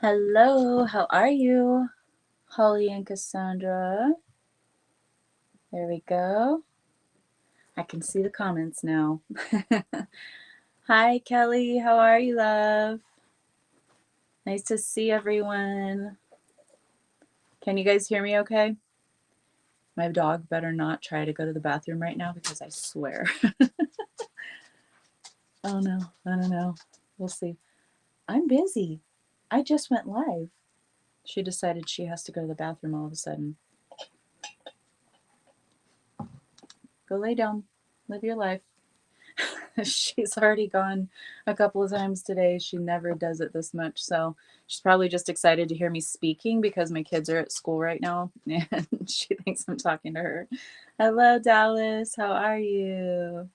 Hello, how are you? Holly and Cassandra. There we go. I can see the comments now. Hi, Kelly. How are you, love? Nice to see everyone. Can you guys hear me okay? My dog better not try to go to the bathroom right now because I swear. Oh no, I don't know. We'll see. I'm busy. I just went live. She decided she has to go to the bathroom all of a sudden. Go lay down. Live your life. She's already gone a couple of times today. She never does it this much. So she's probably just excited to hear me speaking because my kids are at school right now and she thinks I'm talking to her. Hello, Dallas. How are you?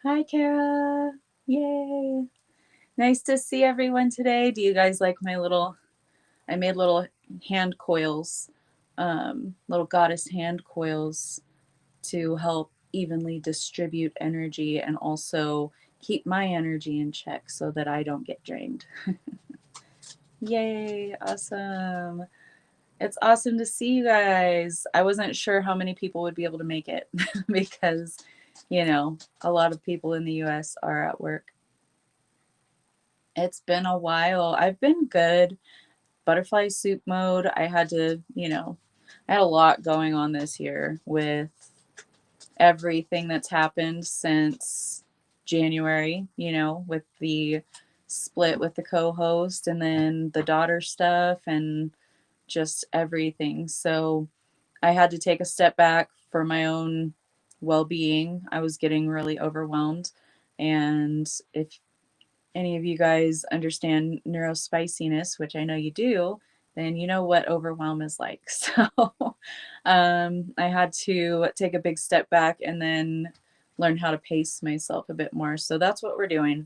Hi, Kara. Yay. Nice to see everyone today. Do you guys like my I made little hand coils, little goddess hand coils to help evenly distribute energy and also keep my energy in check so that I don't get drained. Yay, awesome. It's awesome to see you guys. I wasn't sure how many people would be able to make it because, a lot of people in the US are at work. It's been a while. I've been good. Butterfly soup mode. I had a lot going on this year with everything that's happened since January, with the split with the co-host and then the daughter stuff and just everything. So I had to take a step back for my own well-being. I was getting really overwhelmed. And if any of you guys understand neurospiciness, which I know you do, then you know what overwhelm is like. So I had to take a big step back and then learn how to pace myself a bit more. So that's what we're doing.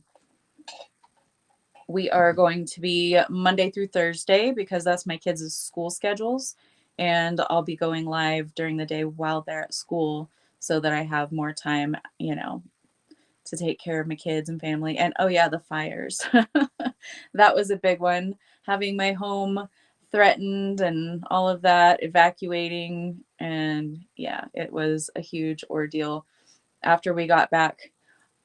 We are going to be Monday through Thursday because that's my kids' school schedules. And I'll be going live during the day while they're at school so that I have more time, to take care of my kids and family. And oh yeah, the fires. That was a big one. Having my home threatened and all of that, evacuating. And yeah, it was a huge ordeal. After we got back,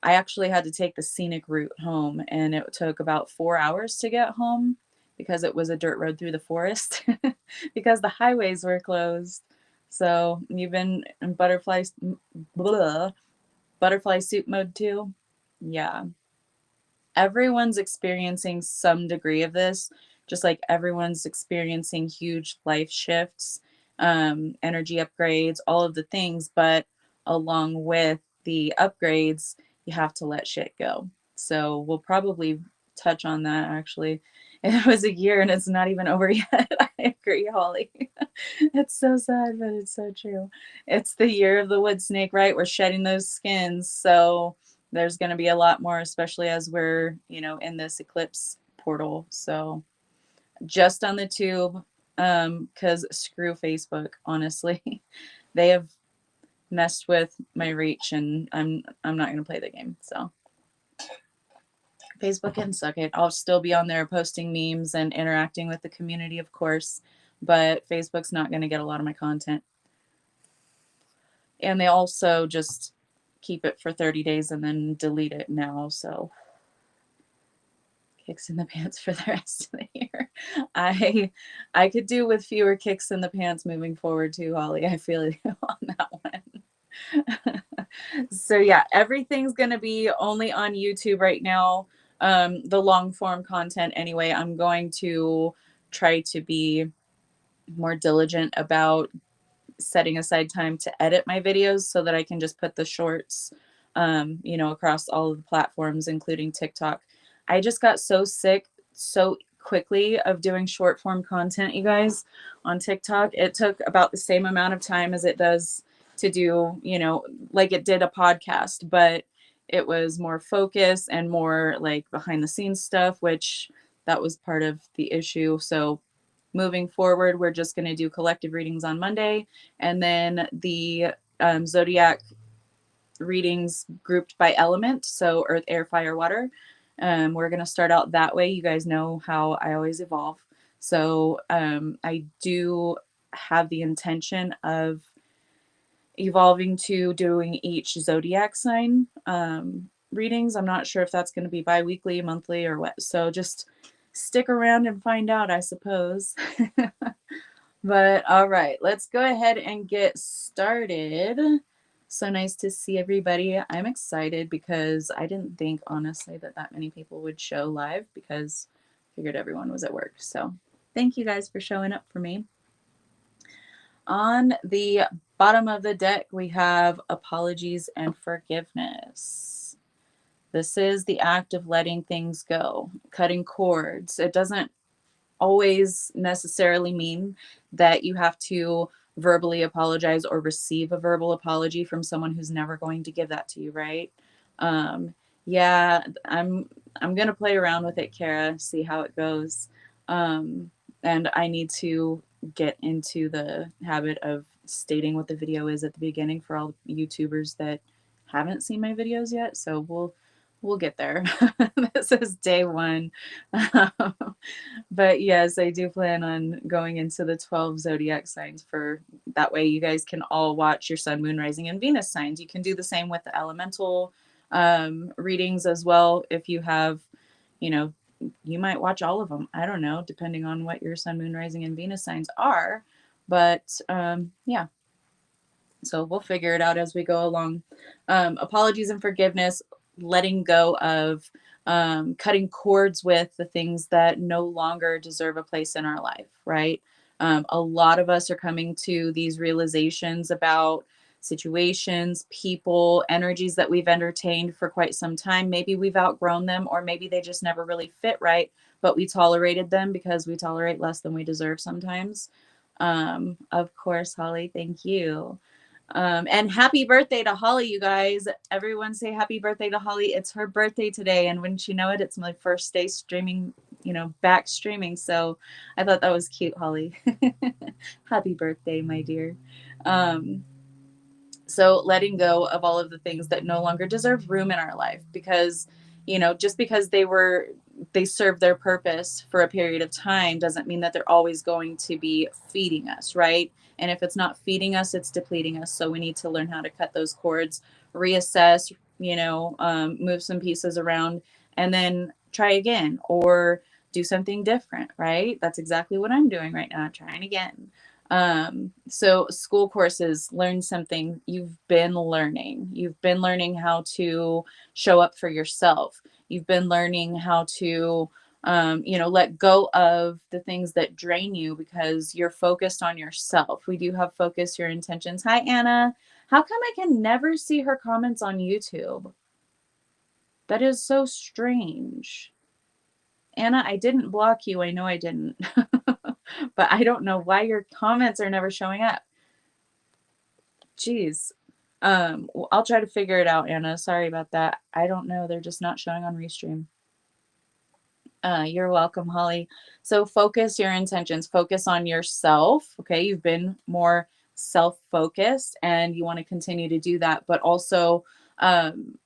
I actually had to take the scenic route home, and it took about 4 hours to get home because it was a dirt road through the forest because the highways were closed. So you've been in butterfly soup mode too? Yeah. Everyone's experiencing some degree of this, just like everyone's experiencing huge life shifts, energy upgrades, all of the things. But along with the upgrades, you have to let shit go. So we'll probably touch on that actually. It was a year and it's not even over yet. I agree, Holly. It's so sad, but it's so true. It's the year of the wood snake, right? We're shedding those skins. So there's going to be a lot more, especially as we're, in this eclipse portal. So just on the tube, because screw Facebook, honestly. They have messed with my reach and I'm not going to play the game. So Facebook can suck it. I'll still be on there posting memes and interacting with the community, of course, but Facebook's not going to get a lot of my content. And they also just keep it for 30 days and then delete it now. So kicks in the pants for the rest of the year. I could do with fewer kicks in the pants moving forward too, Holly. I feel you on that one. So yeah, everything's gonna be only on YouTube right now. The long form content anyway. I'm going to try to be more diligent about setting aside time to edit my videos so that I can just put the shorts across all of the platforms, including TikTok. I just got so sick so quickly of doing short form content, you guys, on TikTok. It took about the same amount of time as it does to do, like it did a podcast, but it was more focus and more like behind the scenes stuff, which that was part of the issue. So moving forward, we're just going to do collective readings on Monday and then the zodiac readings grouped by element. So earth, air, fire, water. We're going to start out that way. You guys know how I always evolve. So I do have the intention of evolving to doing each zodiac sign readings. I'm not sure if that's going to be bi-weekly, monthly, or what. So just stick around and find out, I suppose. But all right, let's go ahead and get started. So nice to see everybody. I'm excited because I didn't think, honestly, that many people would show live, because I figured everyone was at work. So thank you guys for showing up for me. On the bottom of the deck, we have apologies and forgiveness. This is the act of letting things go, cutting cords. It doesn't always necessarily mean that you have to verbally apologize or receive a verbal apology from someone who's never going to give that to you, right? Yeah, I'm gonna play around with it, Kara, see how it goes. And I need to get into the habit of stating what the video is at the beginning for all YouTubers that haven't seen my videos yet. So we'll get there. This is day one. But yes, I do plan on going into the 12 zodiac signs, for that way you guys can all watch your sun, moon, rising, and Venus signs. You can do the same with the elemental readings as well. If you have, you know, you might watch all of them. I don't know, depending on what your sun, moon, rising, and Venus signs are. But yeah, so we'll figure it out as we go along. Apologies and forgiveness, letting go of cutting cords with the things that no longer deserve a place in our life, right? A lot of us are coming to these realizations about situations, people, energies that we've entertained for quite some time. Maybe we've outgrown them, or maybe they just never really fit right, but we tolerated them because we tolerate less than we deserve sometimes. Of course, Holly, thank you. And happy birthday to Holly, you guys. Everyone say happy birthday to Holly. It's her birthday today. And wouldn't you know it, it's my first day streaming, back streaming. So I thought that was cute, Holly. Happy birthday, my dear. So letting go of all of the things that no longer deserve room in our life, because, just because they serve their purpose for a period of time doesn't mean that they're always going to be feeding us, right? And if it's not feeding us, it's depleting us. So we need to learn how to cut those cords, reassess, move some pieces around, and then try again, or do something different, right? That's exactly what I'm doing right now, trying again. So school courses, learn something you've been learning. You've been learning how to show up for yourself. You've been learning how to, let go of the things that drain you because you're focused on yourself. We do have focus your intentions. Hi, Anna. How come I can never see her comments on YouTube? That is so strange. Anna, I didn't block you. I know I didn't. But I don't know why your comments are never showing up. Jeez. I'll try to figure it out, Anna. Sorry about that. I don't know. They're just not showing on Restream. You're welcome, Holly. So focus your intentions. Focus on yourself. Okay. You've been more self-focused and you want to continue to do that. But also,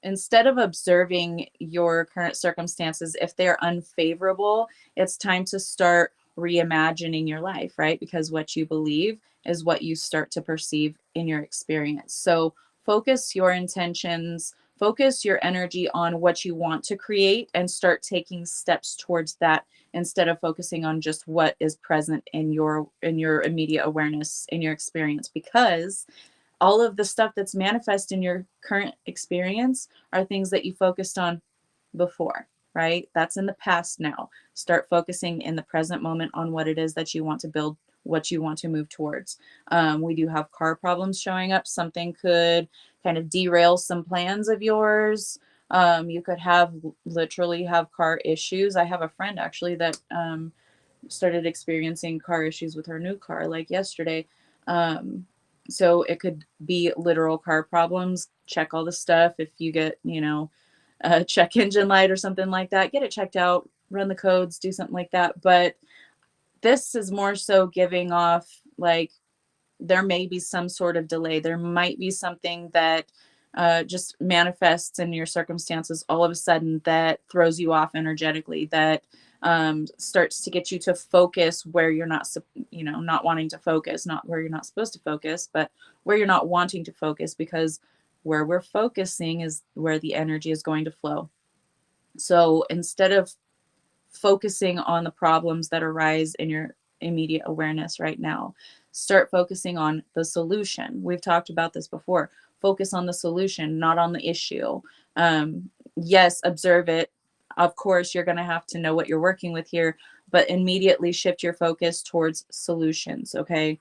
instead of observing your current circumstances, if they're unfavorable, it's time to start reimagining your life, right? Because what you believe is what you start to perceive in your experience. So focus your intentions, focus your energy on what you want to create, and start taking steps towards that instead of focusing on just what is present in your immediate awareness, in your experience, because all of the stuff that's manifest in your current experience are things that you focused on before, right? That's in the past now. Start focusing in the present moment on what it is that you want to build, what you want to move towards. We do have car problems showing up. Something could kind of derail some plans of yours. You could literally have car issues. I have a friend actually that started experiencing car issues with her new car like yesterday. So it could be literal car problems. Check all the stuff. If you get, a check engine light or something like that, get it checked out, run the codes, do something like that. But this is more so giving off like there may be some sort of delay. There might be something that just manifests in your circumstances all of a sudden that throws you off energetically, that starts to get you to focus where you're not, not wanting to focus, not where you're not supposed to focus, but where you're not wanting to focus, because where we're focusing is where the energy is going to flow. So instead of focusing on the problems that arise in your immediate awareness right now, start focusing on the solution. We've talked about this before. Focus on the solution, not on the issue. Yes, observe it. Of course, you're going to have to know what you're working with here, but immediately shift your focus towards solutions, okay?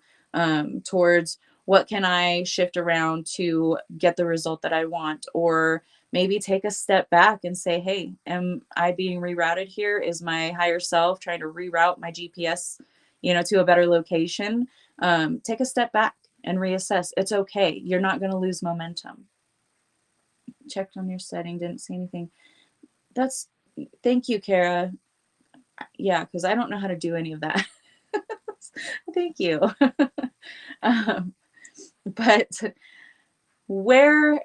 Towards what can I shift around to get the result that I want? Or maybe take a step back and say, hey, am I being rerouted here? Is my higher self trying to reroute my GPS, to a better location? Take a step back and reassess. It's okay. You're not going to lose momentum. Checked on your setting, didn't see anything. Thank you, Kara. Yeah, because I don't know how to do any of that. Thank you. But where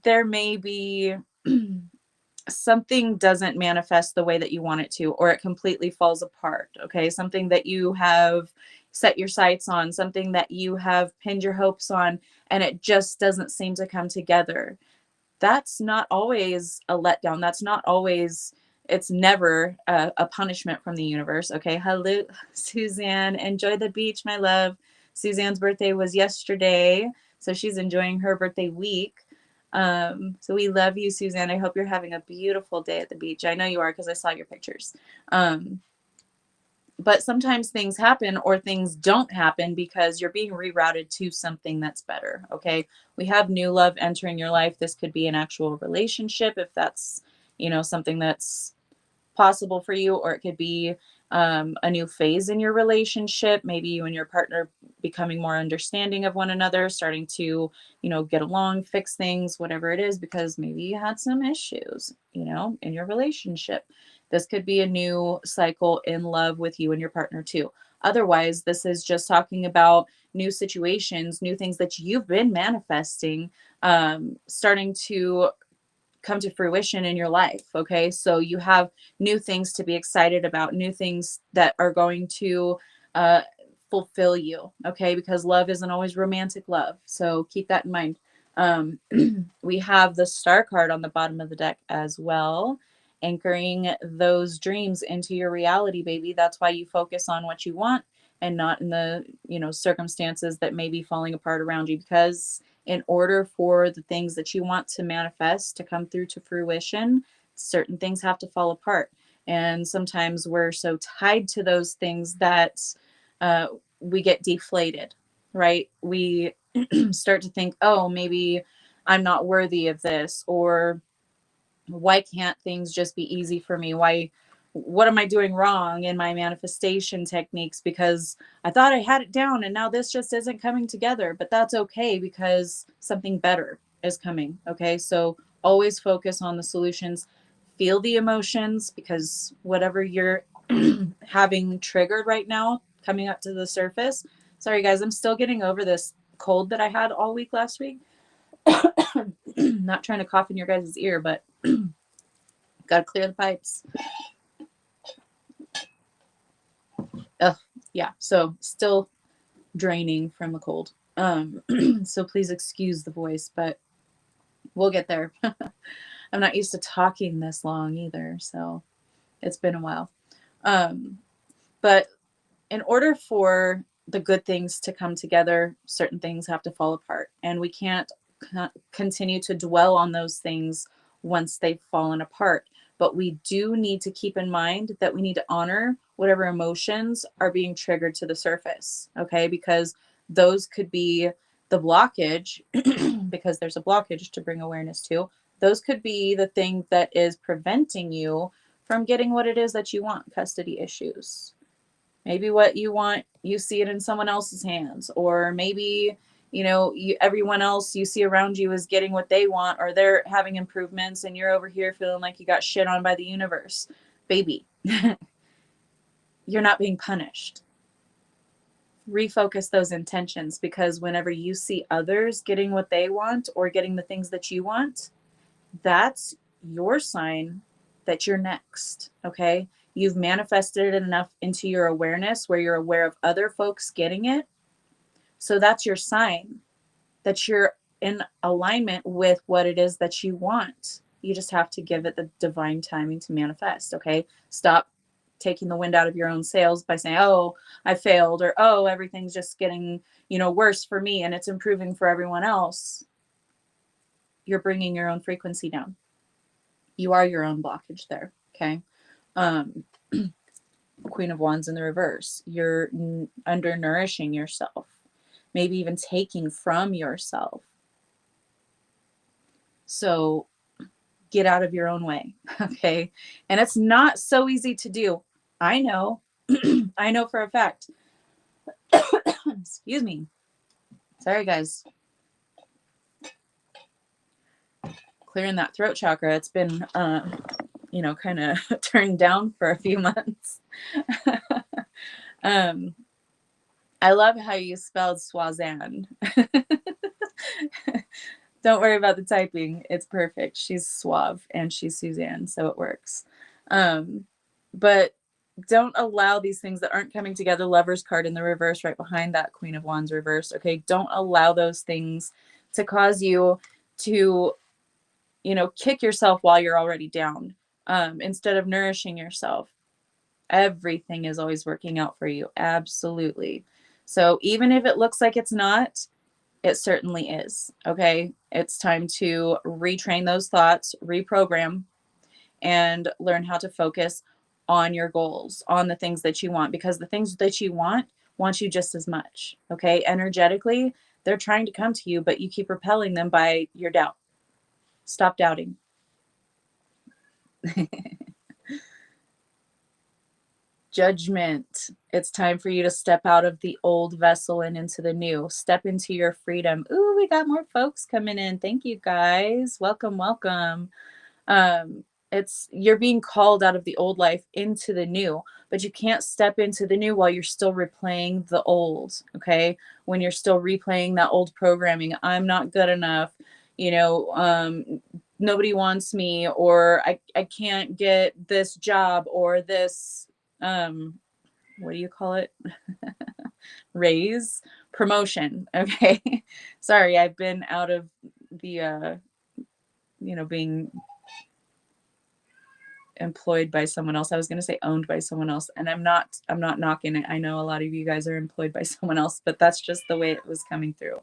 there may be something doesn't manifest the way that you want it to, or it completely falls apart, okay? Something that you have set your sights on, something that you have pinned your hopes on, and it just doesn't seem to come together. That's not always a letdown. It's never a punishment from the universe, okay? Hello, Suzanne. Enjoy the beach, my love. Suzanne's birthday was yesterday, so she's enjoying her birthday week. So we love you, Suzanne. I hope you're having a beautiful day at the beach. I know you are because I saw your pictures. But sometimes things happen or things don't happen because you're being rerouted to something that's better. Okay. We have new love entering your life. This could be an actual relationship if that's, something that's possible for you, or it could be a new phase in your relationship. Maybe you and your partner becoming more understanding of one another, starting to, get along, fix things, whatever it is, because maybe you had some issues, in your relationship. This could be a new cycle in love with you and your partner too. Otherwise, this is just talking about new situations, new things that you've been manifesting, starting to come to fruition in your life. Okay. So you have new things to be excited about, new things that are going to fulfill you. Okay. Because love isn't always romantic love. So keep that in mind. We have the star card on the bottom of the deck as well, anchoring those dreams into your reality, baby. That's why you focus on what you want and not in the, circumstances that may be falling apart around you, because in order for the things that you want to manifest to come through to fruition, certain things have to fall apart. And sometimes we're so tied to those things that we get deflated, right? We start to think, oh, maybe I'm not worthy of this, or why can't things just be easy for me? What am I doing wrong in my manifestation techniques? Because I thought I had it down and now this just isn't coming together. But that's okay, because something better is coming. Okay. So always focus on the solutions, feel the emotions, because whatever you're having triggered right now, coming up to the surface. Sorry, guys, I'm still getting over this cold that I had all week last week. Not trying to cough in your guys' ear, but got to clear the pipes. Yeah, so still draining from the cold. So please excuse the voice, but we'll get there. I'm not used to talking this long either, so it's been a while. But in order for the good things to come together, certain things have to fall apart, and we can't continue to dwell on those things once they've fallen apart. But we do need to keep in mind that we need to honor whatever emotions are being triggered to the surface, okay? Because those could be the blockage, because there's a blockage to bring awareness to. Those could be the thing that is preventing you from getting what it is that you want, custody issues. Maybe what you want, you see it in someone else's hands, or maybe, everyone else you see around you is getting what they want, or they're having improvements and you're over here feeling like you got shit on by the universe. Baby, you're not being punished. refocus those intentions, because whenever you see others getting what they want or getting the things that you want, that's your sign that you're next. Okay. You've manifested it enough into your awareness where you're aware of other folks getting it. So that's your sign that you're in alignment with what it is that you want. You just have to give it the divine timing to manifest. Okay. Stop taking the wind out of your own sails by saying, oh, I failed, or oh, everything's just getting, worse for me and it's improving for everyone else. You're bringing your own frequency down. You are your own blockage there. Okay. Queen of Wands in the reverse. You're undernourishing yourself, maybe even taking from yourself. So get out of your own way. Okay. And it's not so easy to do. I know. I know for a fact. Excuse me. Sorry, guys. Clearing that throat chakra. It's been, kind of turned down for a few months. I love how you spelled Swazan. Don't worry about the typing. It's perfect. She's suave and she's Suzanne, so it works. But don't allow these things that aren't coming together. Lover's card in the reverse right behind that Queen of Wands reverse. Okay. Don't allow those things to cause you to, kick yourself while you're already down. Instead of nourishing yourself. Everything is always working out for you. Absolutely. So even if it looks like it's not, it certainly is. Okay. It's time to retrain those thoughts, reprogram, and learn how to focus on your goals, on the things that you want, because the things that you want you just as much. Okay. Energetically, they're trying to come to you, but you keep repelling them by your doubt. Stop doubting. Judgment. It's time for you to step out of the old vessel and into the new. Step into your freedom. Ooh, we got more folks coming in. Thank you, guys. Welcome, welcome. You're being called out of the old life into the new, but you can't step into the new while you're still replaying the old. Okay. When you're still replaying that old programming, I'm not good enough, nobody wants me, or I can't get this job or this, what do you call it? Raise, promotion. Okay. Sorry. I've been out of the, being employed by someone else. I was going to say owned by someone else, and I'm not knocking it. I know a lot of you guys are employed by someone else, but that's just the way it was coming through.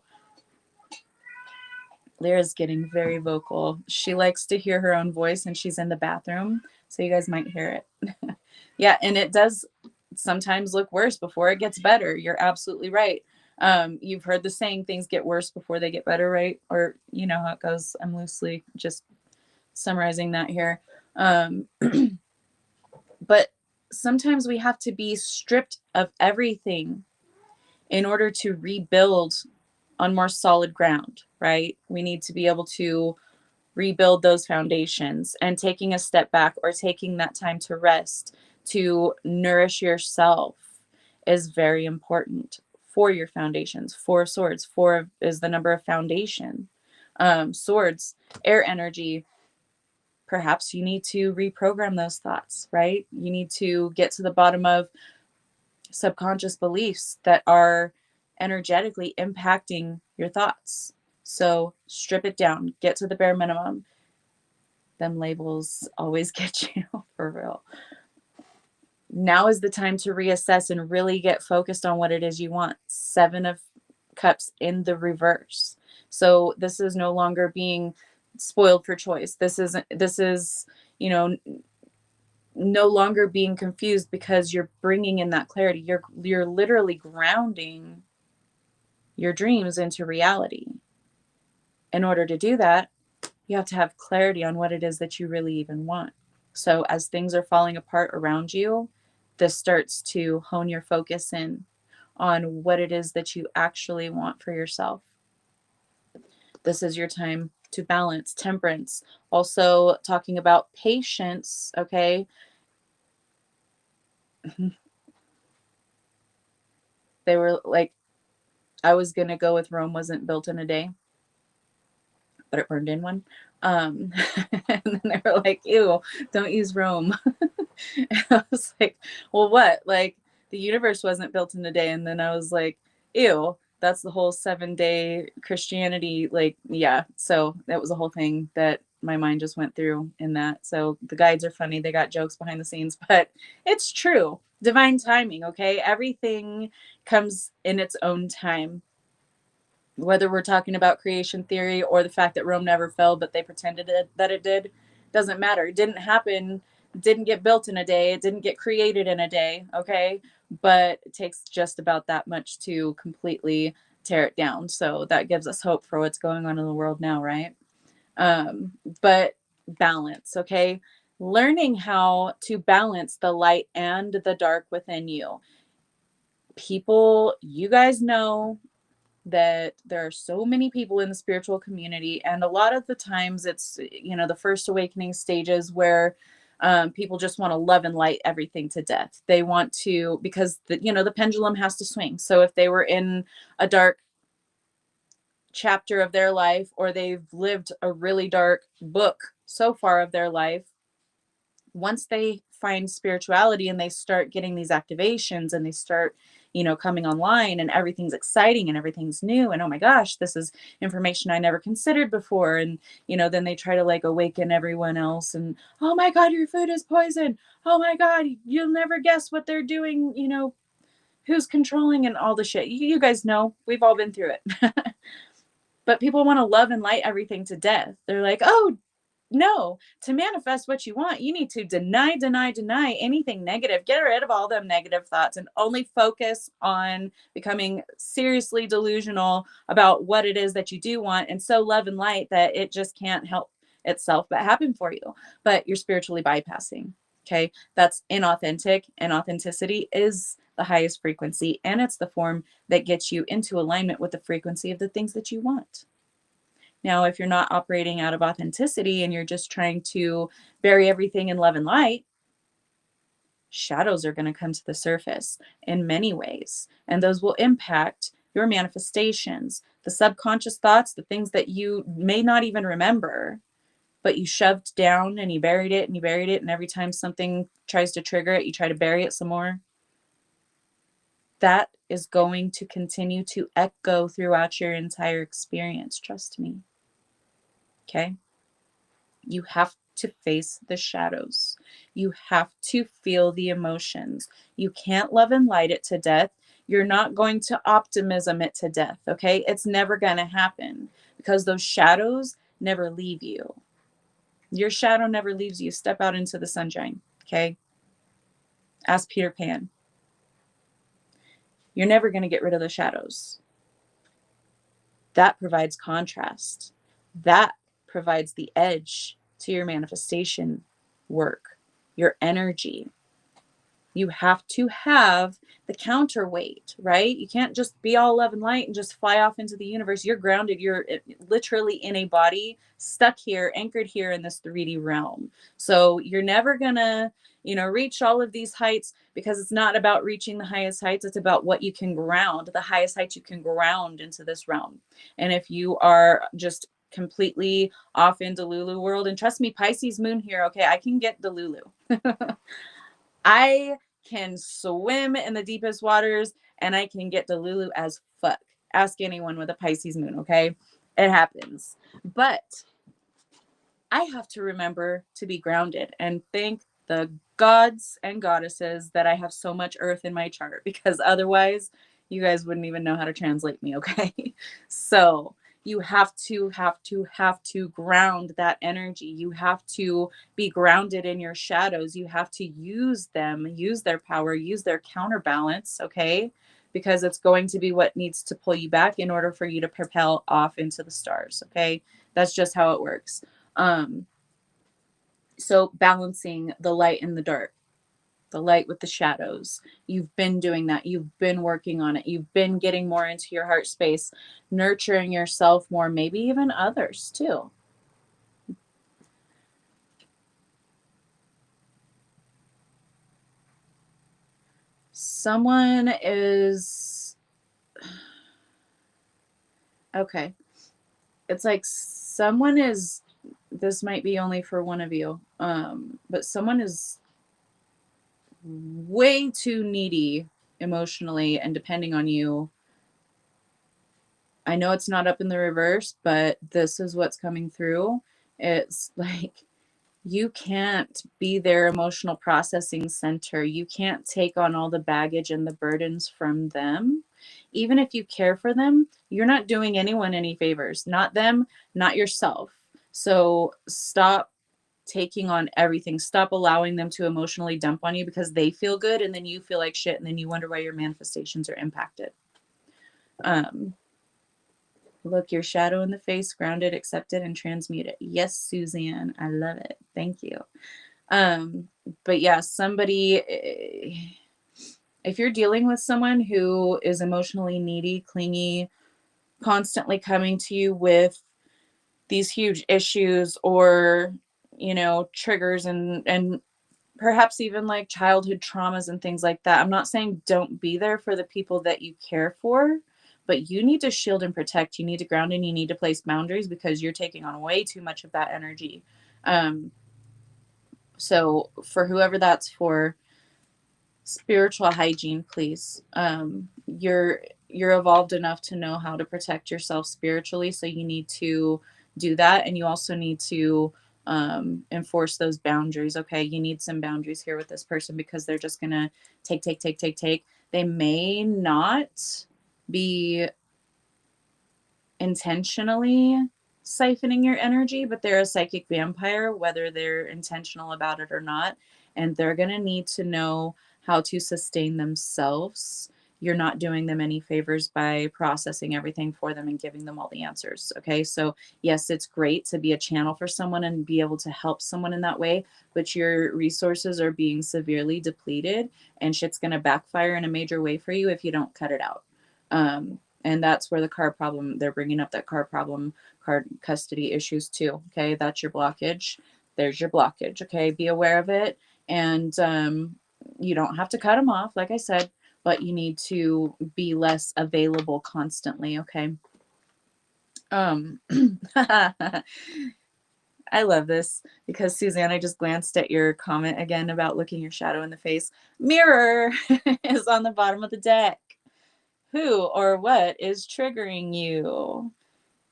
Lyra's getting very vocal. She likes to hear her own voice, and she's in the bathroom, so you guys might hear it. Yeah, and it does sometimes look worse before it gets better. You're absolutely right. You've heard the saying, things get worse before they get better, right? Or you know how it goes. I'm loosely just summarizing that here. But sometimes we have to be stripped of everything in order to rebuild on more solid ground, right? We need to be able to rebuild those foundations, and taking a step back or taking that time to rest, to nourish yourself is very important for your foundations. 4 swords. 4 is the number of foundation. Swords, air energy. Perhaps you need to reprogram those thoughts, right? You need to get to the bottom of subconscious beliefs that are energetically impacting your thoughts. So strip it down, get to the bare minimum. Them labels always get you, for real. Now is the time to reassess and really get focused on what it is you want. 7 of Cups in the reverse. So this is no longer being spoiled for choice. This is, no longer being confused, because you're bringing in that clarity. You're literally grounding your dreams into reality. In order to do that, you have to have clarity on what it is that you really even want. So as things are falling apart around you, this starts to hone your focus in on what it is that you actually want for yourself. This is your time to balance, temperance. Also talking about patience, okay? They were like, I was going to go with Rome wasn't built in a day, but it burned in one. And then they were like, ew, don't use Rome. And I was like, well, what? Like, the universe wasn't built in a day. And then I was like, ew, that's the whole 7-day Christianity. Like, yeah. So that was a whole thing that my mind just went through in that. So the guides are funny. They got jokes behind the scenes, but it's true. Divine timing. Okay. Everything comes in its own time. Whether we're talking about creation theory or the fact that Rome never fell, but they pretended that it did, doesn't matter. It didn't happen, didn't get built in a day, it didn't get created in a day, okay? But it takes just about that much to completely tear it down. So that gives us hope for what's going on in the world now, right? But balance, okay? Learning how to balance the light and the dark within you. People, you guys know that there are so many people in the spiritual community, and a lot of the times it's, you know, the first awakening stages where people just want to love and light everything to death. They want to, because the, you know, the pendulum has to swing. So if they were in a dark chapter of their life, or they've lived a really dark book so far of their life, once they find spirituality and they start getting these activations and they start, you know, coming online and everything's exciting and everything's new and oh my gosh, this is information I never considered before, and you know, then they try to like awaken everyone else and oh my god, your food is poison, oh my god, you'll never guess what they're doing, you know, who's controlling and all the shit. You guys know, we've all been through it. But people want to love and light everything to death. They're like, oh, no, to manifest what you want, you need to deny anything negative. Get rid of all them negative thoughts and only focus on becoming seriously delusional about what it is that you do want, and so love and light that it just can't help itself but happen for you. But you're spiritually bypassing. Okay. That's inauthentic, and authenticity is the highest frequency, and it's the form that gets you into alignment with the frequency of the things that you want. Now, if you're not operating out of authenticity and you're just trying to bury everything in love and light, shadows are going to come to the surface in many ways. And those will impact your manifestations, the subconscious thoughts, the things that you may not even remember, but you shoved down and you buried it and you buried it. And every time something tries to trigger it, you try to bury it some more. That is going to continue to echo throughout your entire experience. Trust me. Okay. You have to face the shadows. You have to feel the emotions. You can't love and light it to death. You're not going to optimism it to death, okay? It's never going to happen because those shadows never leave you. Your shadow never leaves you. Step out into the sunshine, okay? Ask Peter Pan. You're never going to get rid of the shadows. That provides contrast. That provides the edge to your manifestation work, your energy. You have to have the counterweight, right? You can't just be all love and light and just fly off into the universe. You're grounded. You're literally in a body, stuck here, anchored here in this 3D realm. So you're never going to, you know, reach all of these heights, because it's not about reaching the highest heights. It's about what you can ground, the highest heights you can ground into this realm. And if you are just completely off in Delulu world, and trust me, Pisces moon here, okay, I can get Delulu. I can swim in the deepest waters and I can get Delulu as fuck. Ask anyone with a Pisces moon, okay? It happens. But I have to remember to be grounded and thank the gods and goddesses that I have so much earth in my chart, because otherwise you guys wouldn't even know how to translate me, okay? So you have to ground that energy. You have to be grounded in your shadows. You have to use them, use their power, use their counterbalance, okay? Because it's going to be what needs to pull you back in order for you to propel off into the stars, okay? That's just how it works. So balancing the light and the dark, the light with the shadows. You've been doing that. You've been working on it. You've been getting more into your heart space, nurturing yourself more, maybe even others too. Someone is Okay. It's like someone is, this might be only for one of you, but someone is way too needy emotionally and depending on you. I know it's not up in the reverse, but this is what's coming through. It's like you can't be their emotional processing center. You can't take on all the baggage and the burdens from them. Even if you care for them, you're not doing anyone any favors, not them, not yourself. So stop taking on everything. Stop allowing them to emotionally dump on you because they feel good and then you feel like shit and then you wonder why your manifestations are impacted. Look your shadow in the face, grounded, accepted, and transmuted. Yes, Suzanne, I love it. Thank you. But yeah, somebody, if you're dealing with someone who is emotionally needy, clingy, constantly coming to you with these huge issues or, triggers and perhaps even like childhood traumas and things like that. I'm not saying don't be there for the people that you care for, but you need to shield and protect. You need to ground and you need to place boundaries because you're taking on way too much of that energy. So for whoever that's for, spiritual hygiene, please. You're evolved enough to know how to protect yourself spiritually, so you need to do that, and you also need to enforce those boundaries. Okay, you need some boundaries here with this person because they're just gonna take. They may not be intentionally siphoning your energy, but they're a psychic vampire, whether they're intentional about it or not. And they're going to need to know how to sustain themselves. You're not doing them any favors by processing everything for them and giving them all the answers. Okay. So, yes, it's great to be a channel for someone and be able to help someone in that way, but your resources are being severely depleted and shit's going to backfire in a major way for you if you don't cut it out. And that's where the car problem, they're bringing up that car problem, car custody issues too. Okay, that's your blockage. There's your blockage. Okay, be aware of it. And you don't have to cut them off, like I said, but you need to be less available constantly. Okay. I love this because Suzanne, I just glanced at your comment again about looking your shadow in the face. Mirror is on the bottom of the deck. Who or what is triggering you?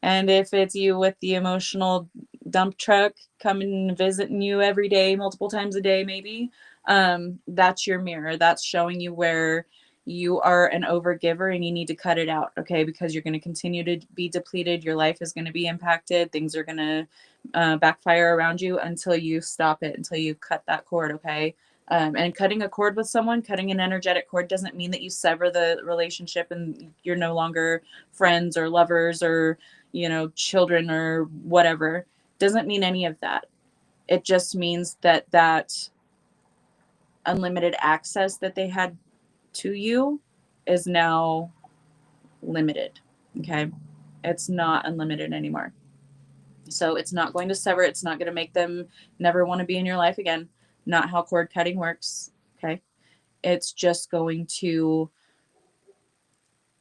And if it's you with the emotional dump truck coming and visiting you every day, multiple times a day, maybe, that's your mirror. That's showing you where you are an overgiver and you need to cut it out, okay? Because you're going to continue to be depleted. Your life is going to be impacted. Things are going to backfire around you until you stop it, until you cut that cord, okay? And cutting a cord with someone, cutting an energetic cord doesn't mean that you sever the relationship and you're no longer friends or lovers or, children or whatever. Doesn't mean any of that. It just means that unlimited access that they had to you is now limited. Okay. It's not unlimited anymore. So it's not going to sever. It's not going to make them never want to be in your life again. Not how cord cutting works. Okay. It's just going to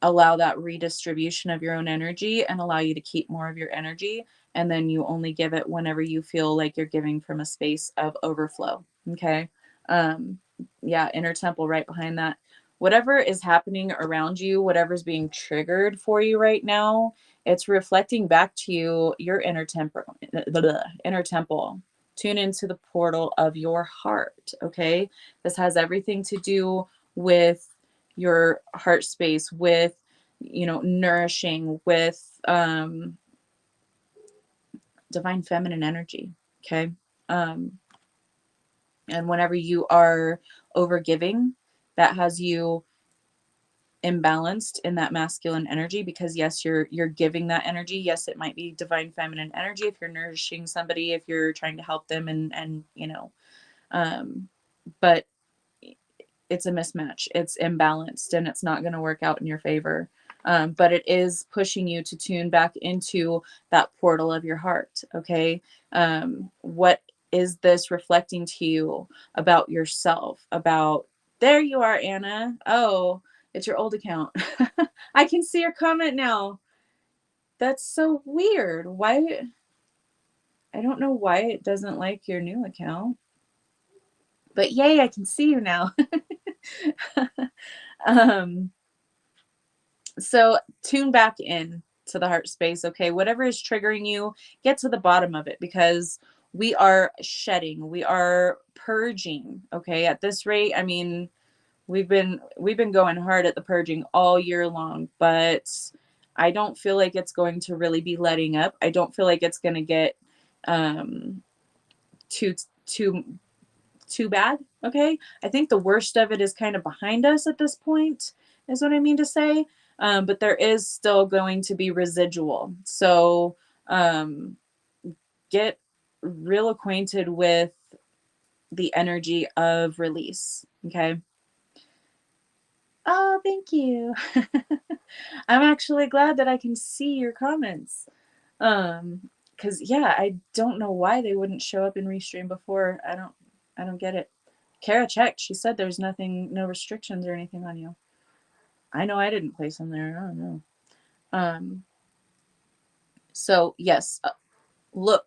allow that redistribution of your own energy and allow you to keep more of your energy. And then you only give it whenever you feel like you're giving from a space of overflow. Okay. Yeah, inner temple right behind that. Whatever is happening around you, whatever's being triggered for you right now, it's reflecting back to you your inner temple. Tune into the portal of your heart. Okay. This has everything to do with your heart space, with nourishing, with divine feminine energy. Okay. And whenever you are over giving, that has you imbalanced in that masculine energy, because yes, you're giving that energy. Yes, it might be divine feminine energy if you're nourishing somebody, if you're trying to help them, and but it's a mismatch. It's imbalanced and it's not going to work out in your favor. But it is pushing you to tune back into that portal of your heart. Okay. What is this reflecting to you about yourself? There you are, Anna. Oh, it's your old account. I can see your comment now. That's so weird. Why? I don't know why it doesn't like your new account. But yay, I can see you now. um, so tune back in to the heart space, okay? Whatever is triggering you, get to the bottom of it, because we are shedding, we are purging, okay? At this rate, I mean, we've been going hard at the purging all year long, but I don't feel like it's going to really be letting up. I don't feel like it's going to get um too too too bad. Okay. I think the worst of it is kind of behind us at this point, is what I mean to say. But there is still going to be residual. So um, get real acquainted with the energy of release. Okay. Oh, thank you. I'm actually glad that I can see your comments. Because yeah, I don't know why they wouldn't show up in Restream before. I don't get it. Kara checked. She said there's nothing, no restrictions or anything on you. I know I didn't place them there. I don't know. So yes, look,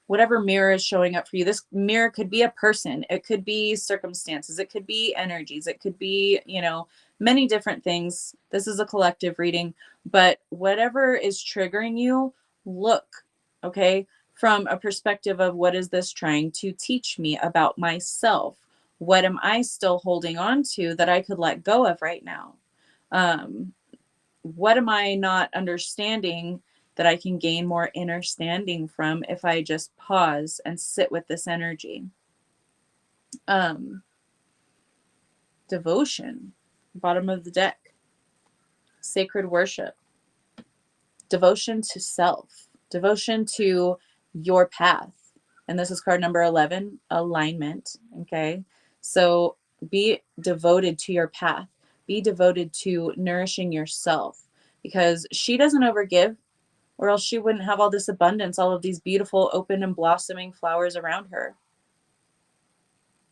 whatever mirror is showing up for you. This mirror could be a person, it could be circumstances, it could be energies, it could be, you know, many different things. This is a collective reading, but whatever is triggering you, look, okay, from a perspective of what is this trying to teach me about myself? What am I still holding on to that I could let go of right now? What am I not understanding that I can gain more understanding from if I just pause and sit with this energy? Devotion, bottom of the deck, sacred worship, devotion to self, devotion to your path. And this is card number 11, alignment. Okay. So be devoted to your path, be devoted to nourishing yourself, because she doesn't overgive, or else she wouldn't have all this abundance, all of these beautiful, open and blossoming flowers around her.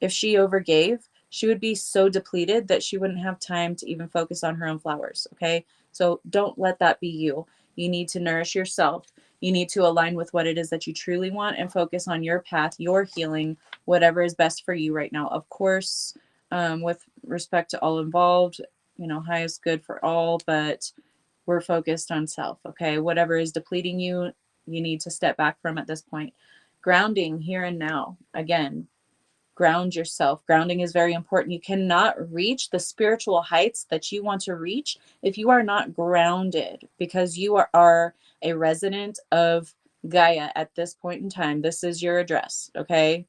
If she overgave, she would be so depleted that she wouldn't have time to even focus on her own flowers. Okay. So don't let that be you. You need to nourish yourself. You need to align with what it is that you truly want and focus on your path, your healing, whatever is best for you right now. Of course, with respect to all involved, you know, highest good for all, but we're focused on self. Okay. Whatever is depleting you, you need to step back from at this point. Grounding here and now. Again, ground yourself. Grounding is very important. You cannot reach the spiritual heights that you want to reach if you are not grounded, because you are a resident of Gaia at this point in time. This is your address. Okay.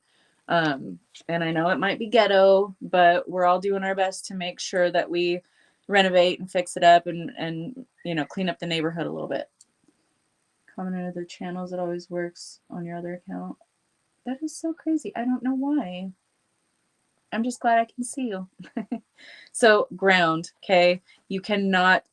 And I know it might be ghetto, but we're all doing our best to make sure that we renovate and fix it up and you know, clean up the neighborhood a little bit. Comment on other channels. It always works on your other account. That is so crazy. I don't know why. I'm just glad I can see you. So ground, okay? You cannot,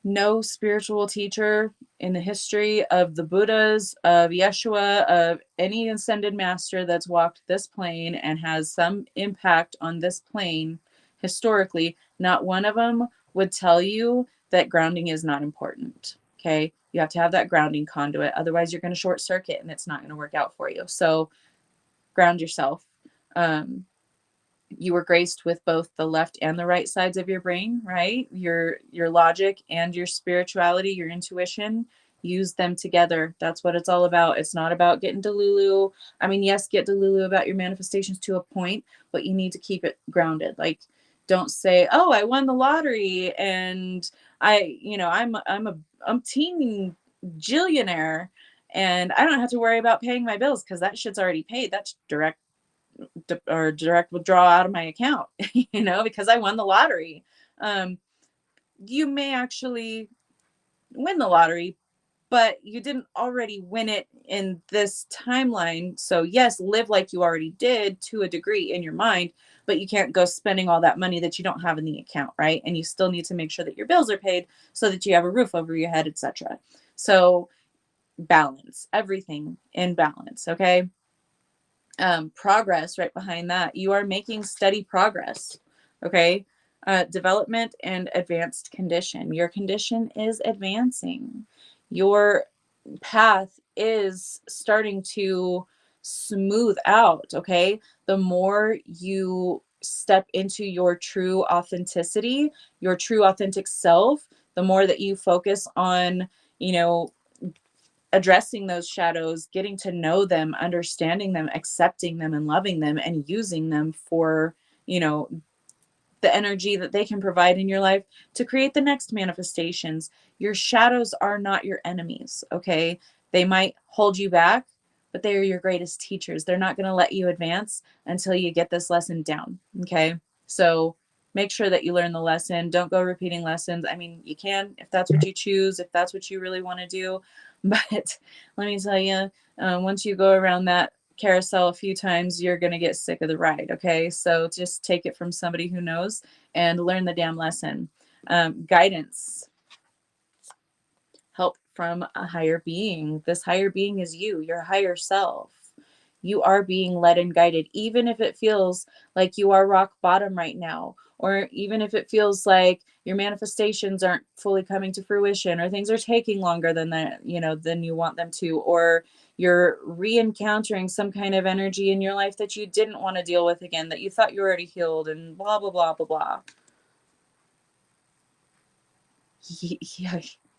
no spiritual teacher in the history of the Buddhas, of Yeshua, of any ascended master that's walked this plane and has some impact on this plane historically, not one of them would tell you that grounding is not important. Okay. You have to have that grounding conduit. Otherwise, you're going to short circuit and it's not going to work out for you. So ground yourself. You were graced with both the left and the right sides of your brain, right? Your logic and your spirituality, your intuition, use them together. That's what it's all about. It's not about getting delulu. I mean, yes, get delulu about your manifestations to a point, but you need to keep it grounded. Like, don't say, "Oh, I won the lottery and I'm a umpteen jillionaire and I don't have to worry about paying my bills because that shit's already paid. That's direct withdrawal out of my account," you know, because I won the lottery. You may actually win the lottery, but you didn't already win it in this timeline. So yes, live like you already did to a degree in your mind, but you can't go spending all that money that you don't have in the account, right? And you still need to make sure that your bills are paid so that you have a roof over your head, etc. So balance, everything in balance, okay? Progress right behind that. You are making steady progress. Okay. Development and advanced condition. Your condition is advancing. Your path is starting to smooth out, okay? The more you step into your true authenticity, your true authentic self, the more that you focus on, you know, addressing those shadows, getting to know them, understanding them, accepting them, and loving them, and using them for, you know, the energy that they can provide in your life to create the next manifestations. Your shadows are not your enemies, okay? They might hold you back, but they are your greatest teachers. They're not going to let you advance until you get this lesson down, okay? So make sure that you learn the lesson. Don't go repeating lessons. I mean, you can if that's what you choose, if that's what you really want to do. But let me tell you, once you go around that carousel a few times, you're going to get sick of the ride. Okay. So just take it from somebody who knows and learn the damn lesson. Guidance, help from a higher being. This higher being is you, your higher self. You are being led and guided, even if it feels like you are rock bottom right now, or even if it feels like your manifestations aren't fully coming to fruition, or things are taking longer than that, you know, than you want them to, or you're re-encountering some kind of energy in your life that you didn't want to deal with again, that you thought you already healed, and blah, blah, blah, blah, blah.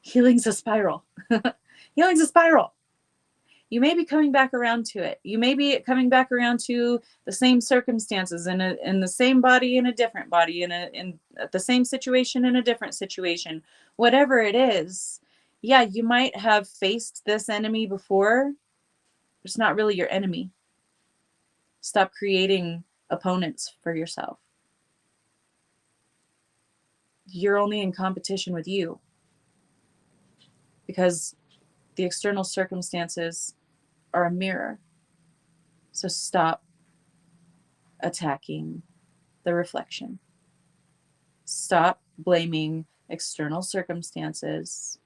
Healing's a spiral. Healing's a spiral. You may be coming back around to it. You may be coming back around to the same circumstances in the same body, in a different body, in the same situation, in a different situation. Whatever it is, yeah, you might have faced this enemy before. It's not really your enemy. Stop creating opponents for yourself. You're only in competition with you, because the external circumstances are a mirror. So stop attacking the reflection. Stop blaming external circumstances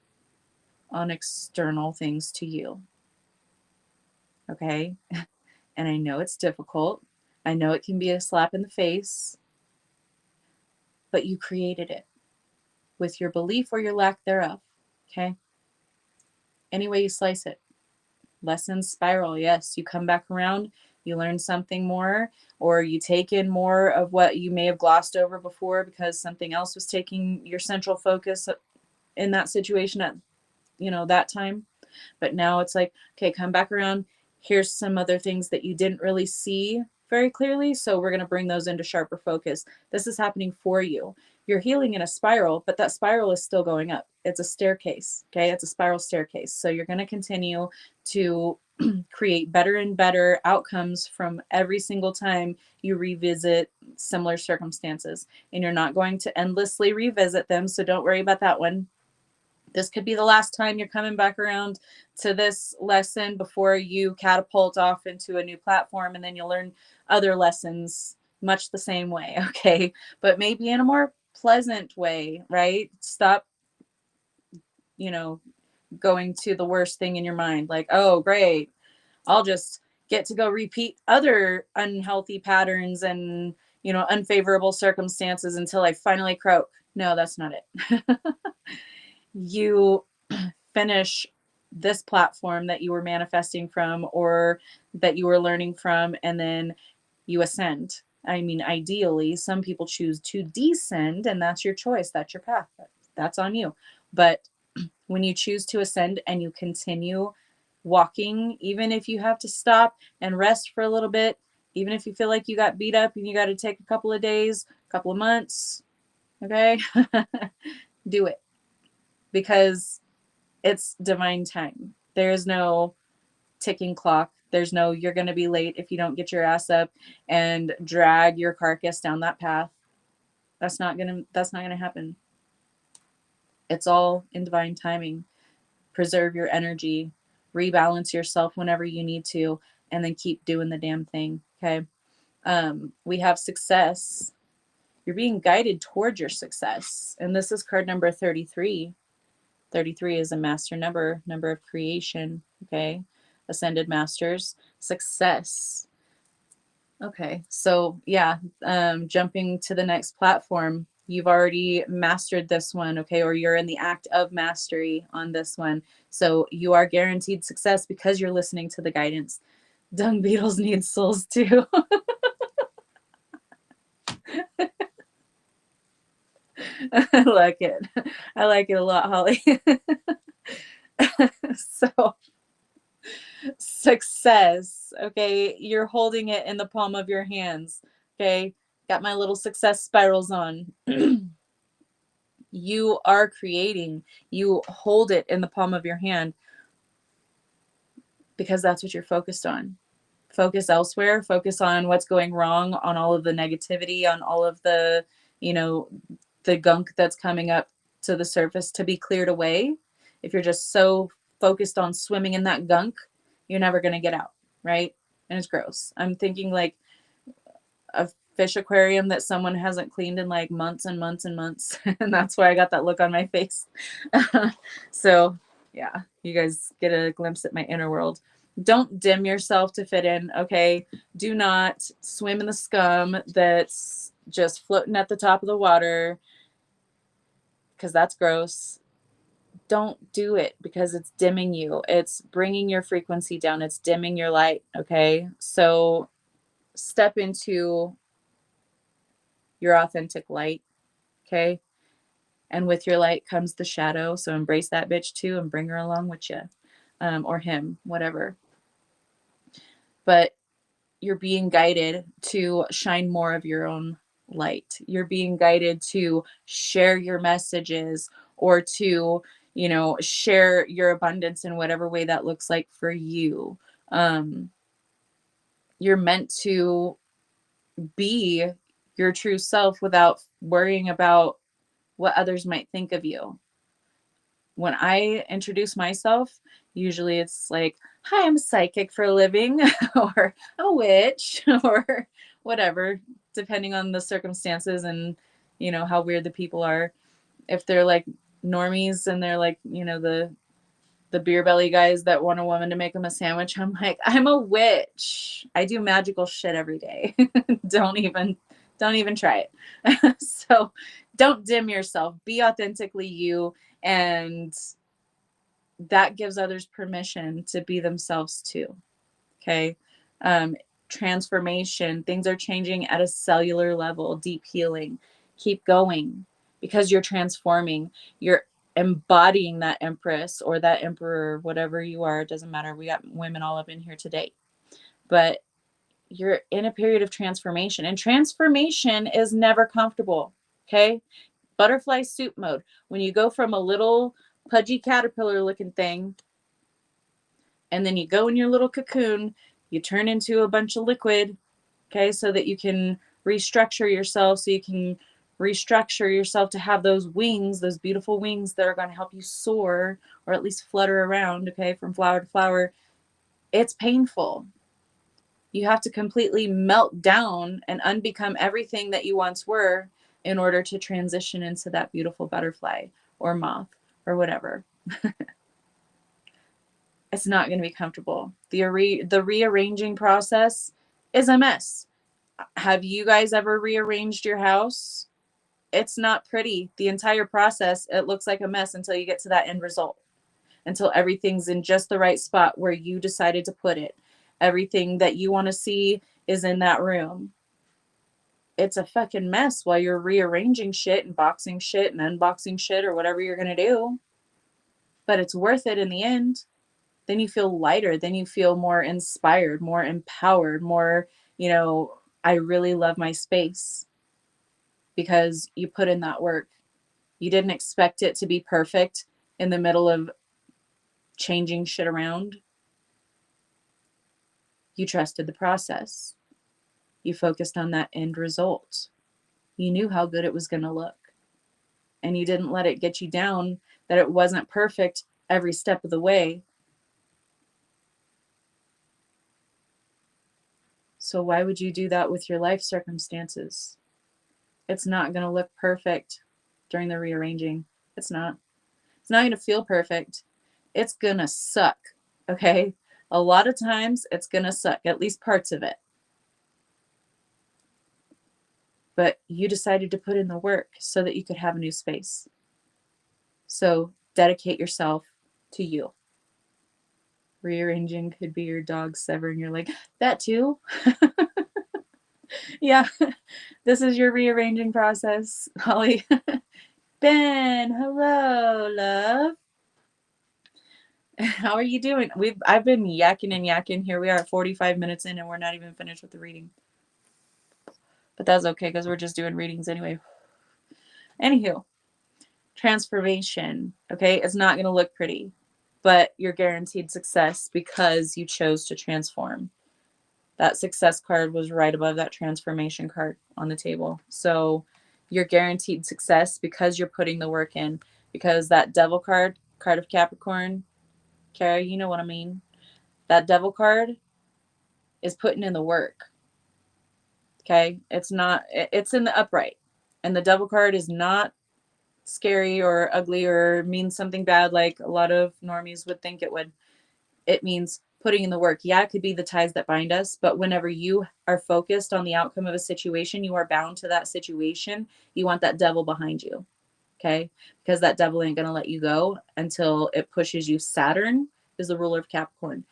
on external things to you. Okay? And I know it's difficult. I know it can be a slap in the face, but you created it with your belief or your lack thereof. Okay? Any way you slice it. Lessons spiral. Yes, you come back around, you learn something more, or you take in more of what you may have glossed over before because something else was taking your central focus in that situation at, you know, that time. But now it's like, okay, come back around. Here's some other things that you didn't really see very clearly. So we're going to bring those into sharper focus. This is happening for you. You're healing in a spiral, but that spiral is still going up. It's a staircase. Okay. It's a spiral staircase. So you're going to continue to create better and better outcomes from every single time you revisit similar circumstances. And you're not going to endlessly revisit them. So don't worry about that one. This could be the last time you're coming back around to this lesson before you catapult off into a new platform, and then you'll learn other lessons much the same way, okay? But maybe in a more pleasant way, right? Stop, you know, going to the worst thing in your mind. Like, oh, great, I'll just get to go repeat other unhealthy patterns and, you know, unfavorable circumstances until I finally croak. No, that's not it. You finish this platform that you were manifesting from or that you were learning from, and then you ascend. I mean, ideally, some people choose to descend, and that's your choice. That's your path. That's on you. But when you choose to ascend and you continue walking, even if you have to stop and rest for a little bit, even if you feel like you got beat up and you got to take a couple of days, a couple of months, okay, do it, because it's divine time. There's no ticking clock. There's no you're going to be late if you don't get your ass up and drag your carcass down that path. That's not going to happen. It's all in divine timing. Preserve your energy, rebalance yourself whenever you need to, and then keep doing the damn thing, okay? We have success. You're being guided towards your success. And this is card number 33. 33 is a master number of creation, okay? Ascended masters, success. Okay, so yeah, jumping to the next platform, You've already mastered this one, okay? Or you're in the act of mastery on this one. So you are guaranteed success because you're listening to the guidance. Dung beetles need souls too. I like it. I like it a lot, Holly. So success, okay? You're holding it in the palm of your hands, okay? Got my little success spirals on. You are creating. You hold it in the palm of your hand because that's what you're focused on. Focus elsewhere, focus on what's going wrong, on all of the negativity, on all of the, you know, the gunk that's coming up to the surface to be cleared away. If you're just so focused on swimming in that gunk, you're never going to get out, right? And it's gross. I'm thinking like a fish aquarium that someone hasn't cleaned in like months and months and months. And that's why I got that look on my face. So yeah, you guys get a glimpse at my inner world. Don't dim yourself to fit in, okay? Do not swim in the scum that's just floating at the top of the water because that's gross. Don't do it because it's dimming you. It's bringing your frequency down. It's dimming your light, okay? So step into your authentic light, okay? And with your light comes the shadow. So embrace that bitch too and bring her along with you, or him, whatever. But you're being guided to shine more of your own light. You're being guided to share your messages or to, you know, share your abundance in whatever way that looks like for you. You're meant to be your true self without worrying about what others might think of you. When I introduce myself, usually it's like, hi, I'm a psychic for a living, or a witch, or whatever, depending on the circumstances and, you know, how weird the people are. If they're like normies and they're like, you know, the beer belly guys that want a woman to make them a sandwich, I'm like, I'm a witch. I do magical shit every day. don't even try it. So don't dim yourself. Be authentically you, and that gives others permission to be themselves too. Okay. Transformation, things are changing at a cellular level, deep healing. Keep going because you're transforming. You're embodying that empress or that emperor, whatever you are. It doesn't matter. We got women all up in here today. But you're in a period of transformation, and transformation is never comfortable. Okay. Butterfly soup mode. When you go from a little pudgy caterpillar looking thing, and then you go in your little cocoon, you turn into a bunch of liquid, okay, so that you can restructure yourself, so you can restructure yourself to have those wings, those beautiful wings that are going to help you soar or at least flutter around, okay, from flower to flower. It's painful. You have to completely melt down and unbecome everything that you once were in order to transition into that beautiful butterfly or moth or whatever. It's not going to be comfortable. The rearranging process is a mess. Have you guys ever rearranged your house? It's not pretty. The entire process, it looks like a mess until you get to that end result. Until everything's in just the right spot where you decided to put it. Everything that you want to see is in that room. It's a fucking mess while you're rearranging shit and boxing shit and unboxing shit or whatever you're going to do. But it's worth it in the end. Then you feel lighter. Then you feel more inspired, more empowered, more, you know, I really love my space because you put in that work. You didn't expect it to be perfect in the middle of changing shit around. You trusted the process. You focused on that end result. You knew how good it was going to look. And you didn't let it get you down that it wasn't perfect every step of the way. So why would you do that with your life circumstances? It's not going to look perfect during the rearranging. It's not. It's not going to feel perfect. It's going to suck. Okay? A lot of times it's going to suck, at least parts of it. but you decided to put in the work so that you could have a new space. So dedicate yourself to you. Rearranging could be your dog severing your leg. That too. Yeah, this is your rearranging process, Holly. Ben, hello, love. How are you doing? I've been yakking and yakking. Here we are at 45 minutes in and we're not even finished with the reading. But that's okay because we're just doing readings anyway. Anywho, transformation, okay? It's not going to look pretty, but you're guaranteed success because you chose to transform. That success card was right above that transformation card on the table. So you're guaranteed success because you're putting the work in. Because that devil card, card of Capricorn, Kara, you know what I mean? That devil card is putting in the work. Okay? It's in the upright. And the devil card is not scary or ugly or means something bad like a lot of normies would think it would. It means putting in the work. Yeah, it could be the ties that bind us, but whenever you are focused on the outcome of a situation, you are bound to that situation. You want that devil behind you, okay? Because that devil ain't going to let you go until it pushes you. Saturn is the ruler of Capricorn.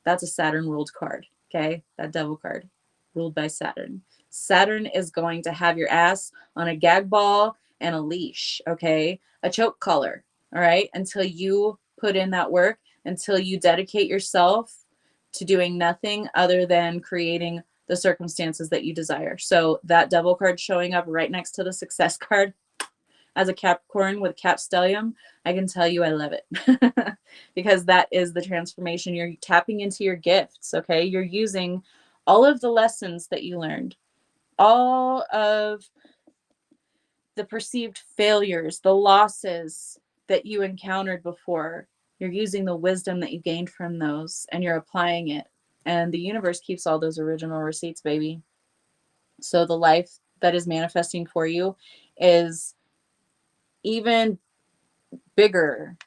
That's a Saturn ruled card, okay? That devil card ruled by Saturn. Saturn is going to have your ass on a gag ball and a leash, okay? A choke collar, all right? Until you put in that work, until you dedicate yourself to doing nothing other than creating the circumstances that you desire. So that devil card showing up right next to the success card, as a Capricorn with Cap Stellium, I can tell you I love it because that is the transformation. You're tapping into your gifts, okay? You're using all of the lessons that you learned, all of the perceived failures, the losses that you encountered before. You're using the wisdom that you gained from those and you're applying it. And the universe keeps all those original receipts, baby. So the life that is manifesting for you is even bigger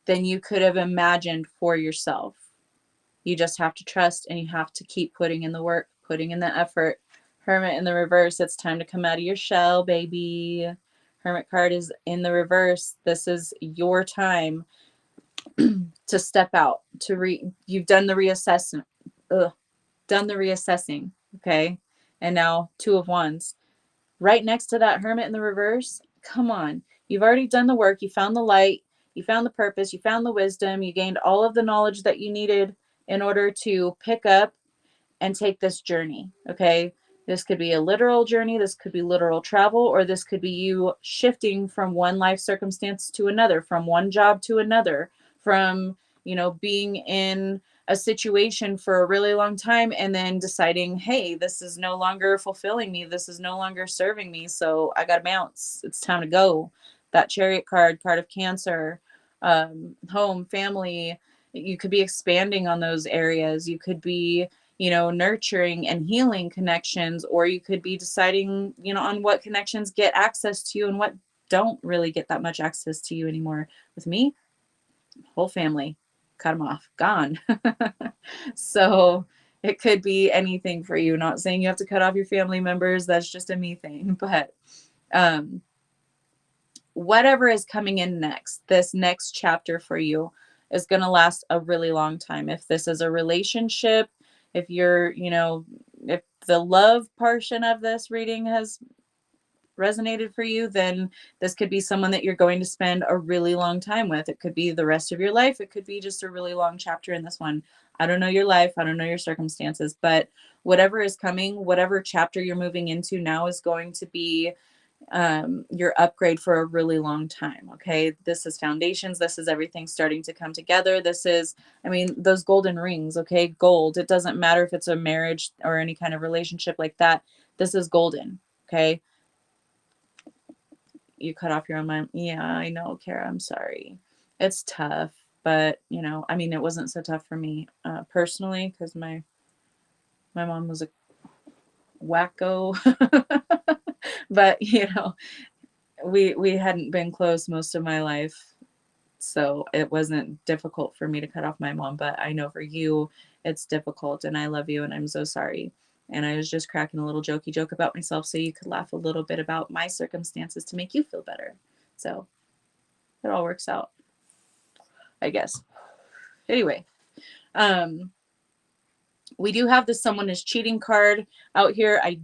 than you could have imagined for yourself. You just have to trust and you have to keep putting in the work, putting in the effort. Hermit in the reverse, it's time to come out of your shell, baby. Hermit card is in the reverse. This is your time to step out, you've done the reassessment. Done the reassessing, okay? And now Two of Wands. Right next to that Hermit in the reverse, come on. You've already done the work. You found the light. You found the purpose. You found the wisdom. You gained all of the knowledge that you needed in order to pick up and take this journey, okay? This could be a literal journey. This could be literal travel, or this could be you shifting from one life circumstance to another, from one job to another, from, being in a situation for a really long time and then deciding, hey, this is no longer fulfilling me. This is no longer serving me. So I got to bounce. It's time to go. That Chariot card of Cancer, home, family. You could be expanding on those areas. You could be, nurturing and healing connections, or you could be deciding, on what connections get access to you and what don't really get that much access to you anymore. With me, whole family, cut them off, gone. So it could be anything for you. Not saying you have to cut off your family members. That's just a me thing. But whatever is coming in next, this next chapter for you is going to last a really long time. If this is a relationship, if you're, if the love portion of this reading has resonated for you, then this could be someone that you're going to spend a really long time with. It could be the rest of your life. It could be just a really long chapter in this one. I don't know your life. I don't know your circumstances, but whatever is coming, whatever chapter you're moving into now is going to be your upgrade for a really long time. Okay. This is foundations. This is everything starting to come together. This is, those golden rings. Okay. Gold. It doesn't matter if it's a marriage or any kind of relationship like that. This is golden. Okay. You cut off your own mind. Yeah, I know, Kara. I'm sorry. It's tough, but it wasn't so tough for me personally because my mom was a wacko. But we hadn't been close most of my life, so it wasn't difficult for me to cut off my mom. But I know for you, it's difficult, and I love you, and I'm so sorry. And I was just cracking a little jokey joke about myself so you could laugh a little bit about my circumstances to make you feel better. So it all works out, I guess. Anyway, we do have the someone is cheating card out here. I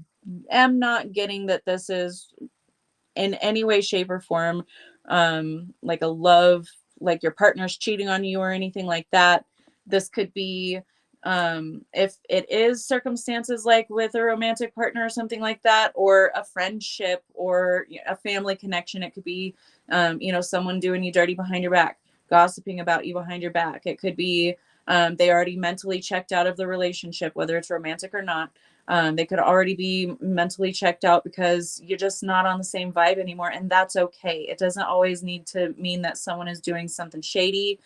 am not getting that this is in any way, shape, or form like a love, like your partner's cheating on you or anything like that. This could be if it is circumstances like with a romantic partner or something like that, or a friendship or a family connection. It could be someone doing you dirty behind your back, gossiping about you behind your back. It could be they already mentally checked out of the relationship, whether it's romantic or not. They could already be mentally checked out because you're just not on the same vibe anymore. And that's okay. It doesn't always need to mean that someone is doing something shady.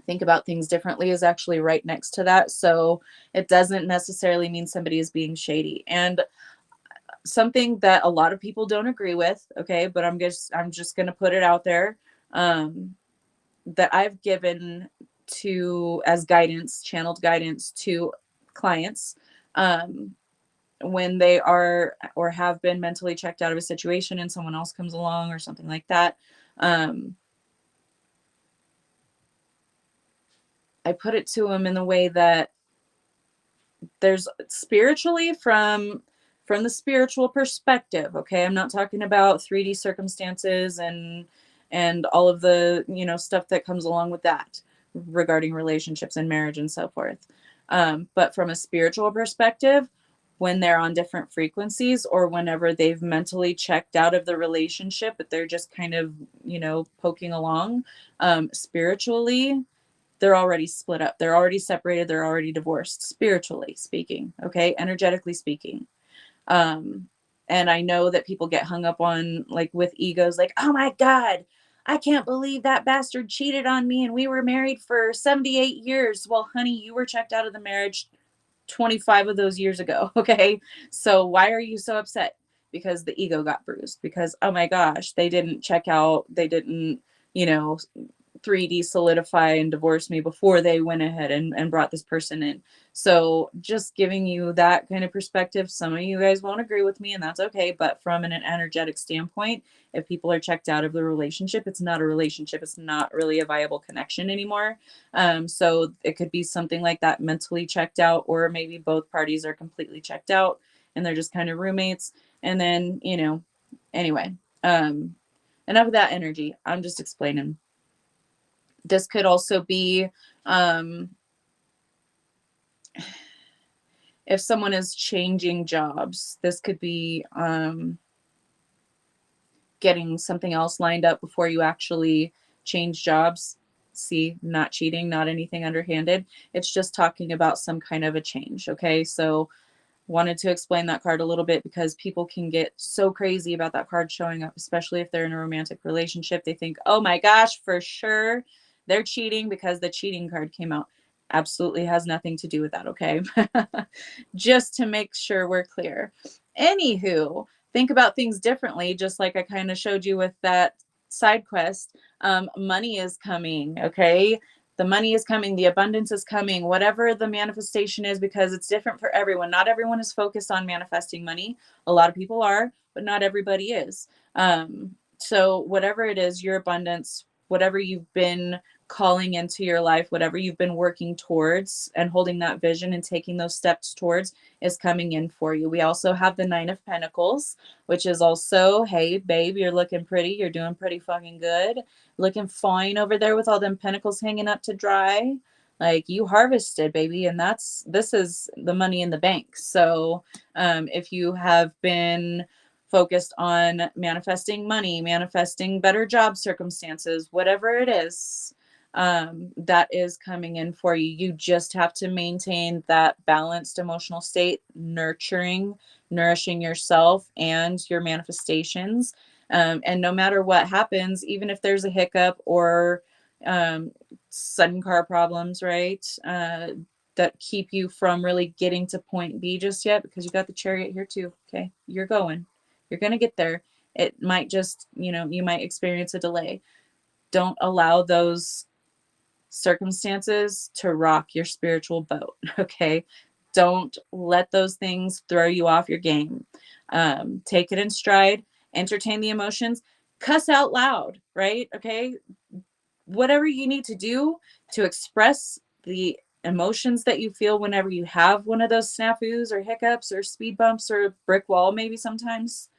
Think about things differently is actually right next to that. So it doesn't necessarily mean somebody is being shady. And something that a lot of people don't agree with, okay, but I'm just going to put it out there, that I've given to as guidance, channeled guidance to clients, when they are or have been mentally checked out of a situation and someone else comes along or something like that. I put it to them in the way that there's spiritually from the spiritual perspective. Okay. I'm not talking about 3D circumstances and all of the, stuff that comes along with that regarding relationships and marriage and so forth. But from a spiritual perspective, when they're on different frequencies or whenever they've mentally checked out of the relationship, but they're just kind of, poking along, spiritually, they're already split up. They're already separated. They're already divorced, spiritually speaking. Okay. Energetically speaking. And I know that people get hung up on like with egos, like, oh my God, I can't believe that bastard cheated on me and we were married for 78 years. Well, honey, you were checked out of the marriage 25 of those years ago. Okay. So why are you so upset? Because the ego got bruised, because, oh my gosh, they didn't check out. They didn't, 3D solidify and divorce me before they went ahead and brought this person in. So just giving you that kind of perspective. Some of you guys won't agree with me and that's okay. But from an energetic standpoint, if people are checked out of the relationship, it's not a relationship. It's not really a viable connection anymore. So it could be something like that, mentally checked out, or maybe both parties are completely checked out and they're just kind of roommates. And then, anyway, enough of that energy. I'm just explaining. This could also be if someone is changing jobs. This could be getting something else lined up before you actually change jobs. See, not cheating, not anything underhanded. It's just talking about some kind of a change. Okay, so wanted to explain that card a little bit because people can get so crazy about that card showing up, especially if they're in a romantic relationship. They think, oh my gosh, for sure they're cheating because the cheating card came out. Absolutely has nothing to do with that. Okay. Just to make sure we're clear. Anywho, think about things differently, just like I kind of showed you with that side quest. Money is coming. Okay. The money is coming, the abundance is coming, whatever the manifestation is, because it's different for everyone. Not everyone is focused on manifesting money. A lot of people are, but not everybody is. So whatever it is, your abundance, whatever you've been calling into your life, whatever you've been working towards and holding that vision and taking those steps towards, is coming in for you. We also have the 9 of Pentacles, which is also, hey, babe, you're looking pretty. You're doing pretty fucking good. Looking fine over there with all them pentacles hanging up to dry. Like, you harvested, baby. And this is the money in the bank. So if you have been focused on manifesting money, manifesting better job circumstances, whatever it is, that is coming in for you. You just have to maintain that balanced emotional state, nourishing yourself and your manifestations. And no matter what happens, even if there's a hiccup or sudden car problems, right, that keep you from really getting to point B just yet, because you got the Chariot here too. Okay, you're going to get there. It might just, you might experience a delay. Don't allow those circumstances to rock your spiritual boat. Okay, Don't let those things throw you off your game. Take it in stride, entertain the emotions, cuss out loud, right? Okay. Whatever you need to do to express the emotions that you feel whenever you have one of those snafus or hiccups or speed bumps or brick wall, maybe sometimes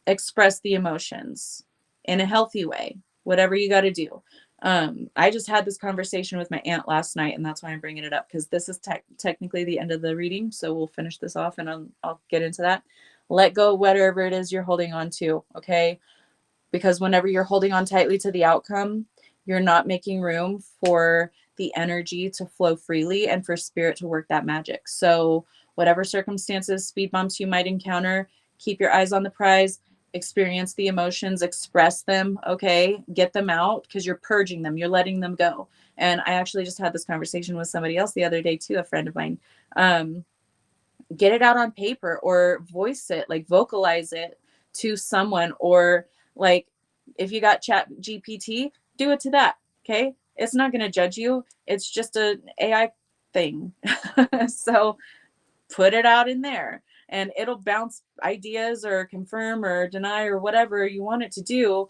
express the emotions in a healthy way, whatever you got to do. I just had this conversation with my aunt last night, and that's why I'm bringing it up, because this is technically the end of the reading. So we'll finish this off and I'll get into that. Let go of whatever it is you're holding on to. Okay. Because whenever you're holding on tightly to the outcome, you're not making room for the energy to flow freely and for spirit to work that magic. So whatever circumstances, speed bumps you might encounter, keep your eyes on the prize, experience the emotions, express them, okay? Get them out, because you're purging them, you're letting them go. And I actually just had this conversation with somebody else the other day too, a friend of mine. Get it out on paper or voice it, like vocalize it to someone, or like if you got chat GPT, do it to that. Okay. It's not going to judge you. It's just an AI thing. So put it out in there and it'll bounce ideas or confirm or deny or whatever you want it to do,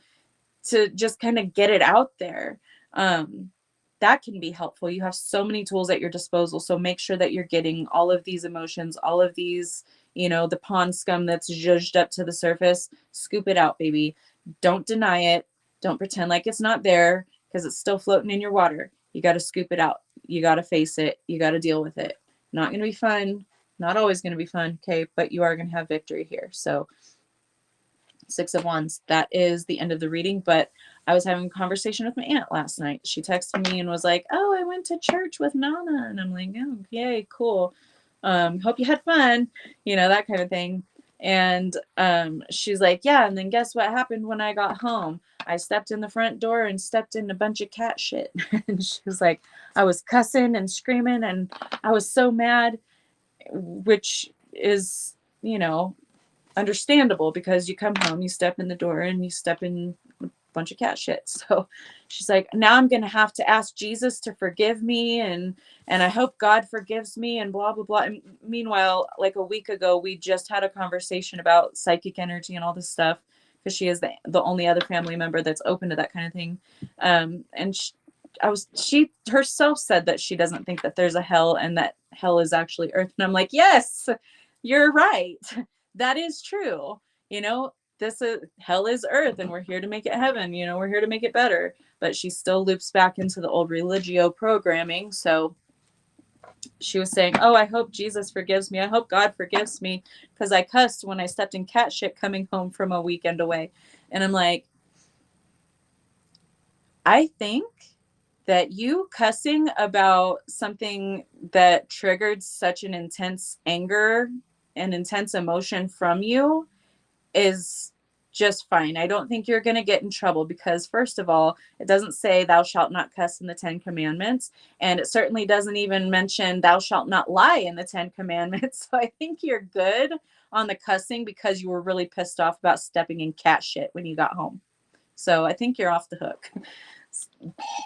to just kind of get it out there. That can be helpful. You have so many tools at your disposal. So make sure that you're getting all of these emotions, all of these, the pond scum that's zhuzhed up to the surface. Scoop it out, baby. Don't deny it. Don't pretend like it's not there, because it's still floating in your water. You got to scoop it out. You got to face it. You got to deal with it. Not going to be fun. Not always going to be fun. Okay. But you are going to have victory here. So Six of Wands, that is the end of the reading. But I was having a conversation with my aunt last night. She texted me and was like, oh, I went to church with Nana. And I'm like, oh, yay, cool. Hope you had fun, that kind of thing. And she's like, yeah. And then guess what happened when I got home? I stepped in the front door and stepped in a bunch of cat shit. And she was like, I was cussing and screaming and I was so mad, which is, understandable, because you come home, you step in the door and you step in a bunch of cat shit. So she's like, now I'm going to have to ask Jesus to forgive me. And I hope God forgives me and blah, blah, blah. And meanwhile, like a week ago, we just had a conversation about psychic energy and all this stuff, because she is the only other family member that's open to that kind of thing. And she herself said that she doesn't think that there's a hell and that hell is actually earth. And I'm like, yes, you're right. That is true. This is hell is earth and we're here to make it heaven. We're here to make it better. But she still loops back into the old religio programming. So she was saying, oh, I hope Jesus forgives me. I hope God forgives me, because I cussed when I stepped in cat shit coming home from a weekend away. And I'm like, I think that you cussing about something that triggered such an intense anger and intense emotion from you is just fine. I don't think you're going to get in trouble, because first of all, it doesn't say thou shalt not cuss in the 10 commandments. And it certainly doesn't even mention thou shalt not lie in the 10 commandments. So I think you're good on the cussing, because you were really pissed off about stepping in cat shit when you got home. So I think you're off the hook.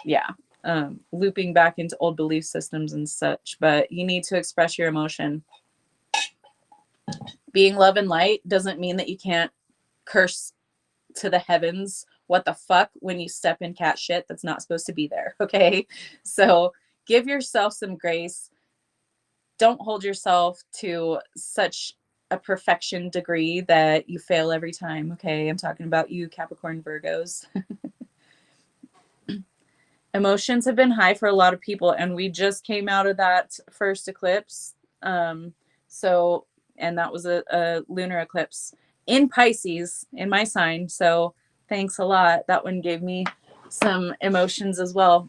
Yeah. Looping back into old belief systems and such, but you need to express your emotion. Being love and light doesn't mean that you can't curse to the heavens what the fuck when you step in cat shit that's not supposed to be there. Okay. So give yourself some grace. Don't hold yourself to such a perfection degree that you fail every time. Okay. I'm talking about you, Capricorn Virgos. Emotions have been high for a lot of people, and we just came out of that first eclipse. And that was a lunar eclipse in Pisces, in my sign. So thanks a lot. That one gave me some emotions as well.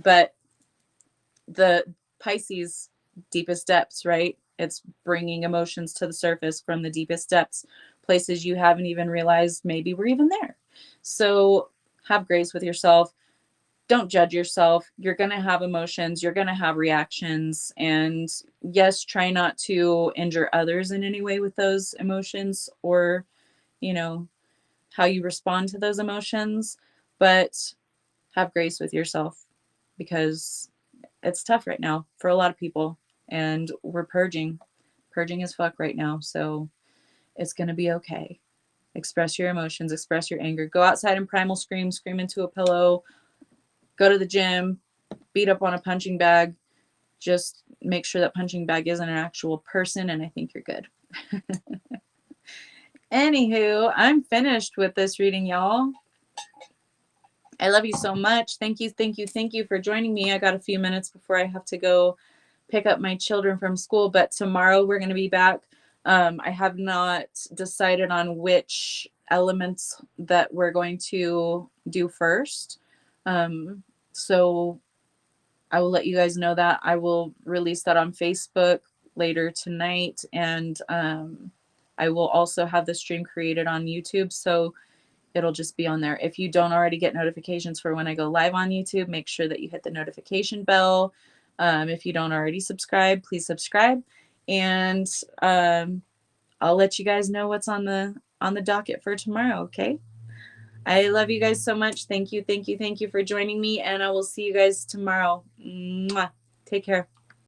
But the Pisces deepest depths, right? It's bringing emotions to the surface from the deepest depths, places you haven't even realized maybe were even there. So have grace with yourself. Don't judge yourself. You're going to have emotions. You're going to have reactions. And yes, try not to injure others in any way with those emotions, or, how you respond to those emotions. But have grace with yourself, because it's tough right now for a lot of people. and we're purging as fuck right now. So it's going to be okay. Express your emotions, express your anger, go outside and primal scream, scream into a pillow, go to the gym, beat up on a punching bag. Just make sure that punching bag isn't an actual person, and I think you're good. Anywho, I'm finished with this reading, y'all. I love you so much. Thank you, thank you, thank you for joining me. I got a few minutes before I have to go pick up my children from school, but tomorrow we're going to be back. I have not decided on which elements that we're going to do first. So I will let you guys know that. I will release that on Facebook later tonight, and I will also have the stream created on YouTube, so it'll just be on there. If you don't already get notifications for when I go live on YouTube, make sure that you hit the notification bell. If you don't already subscribe, please subscribe, and I'll let you guys know what's on the docket for tomorrow. Okay. I love you guys so much. Thank you, thank you, thank you for joining me, and I will see you guys tomorrow. Mwah. Take care.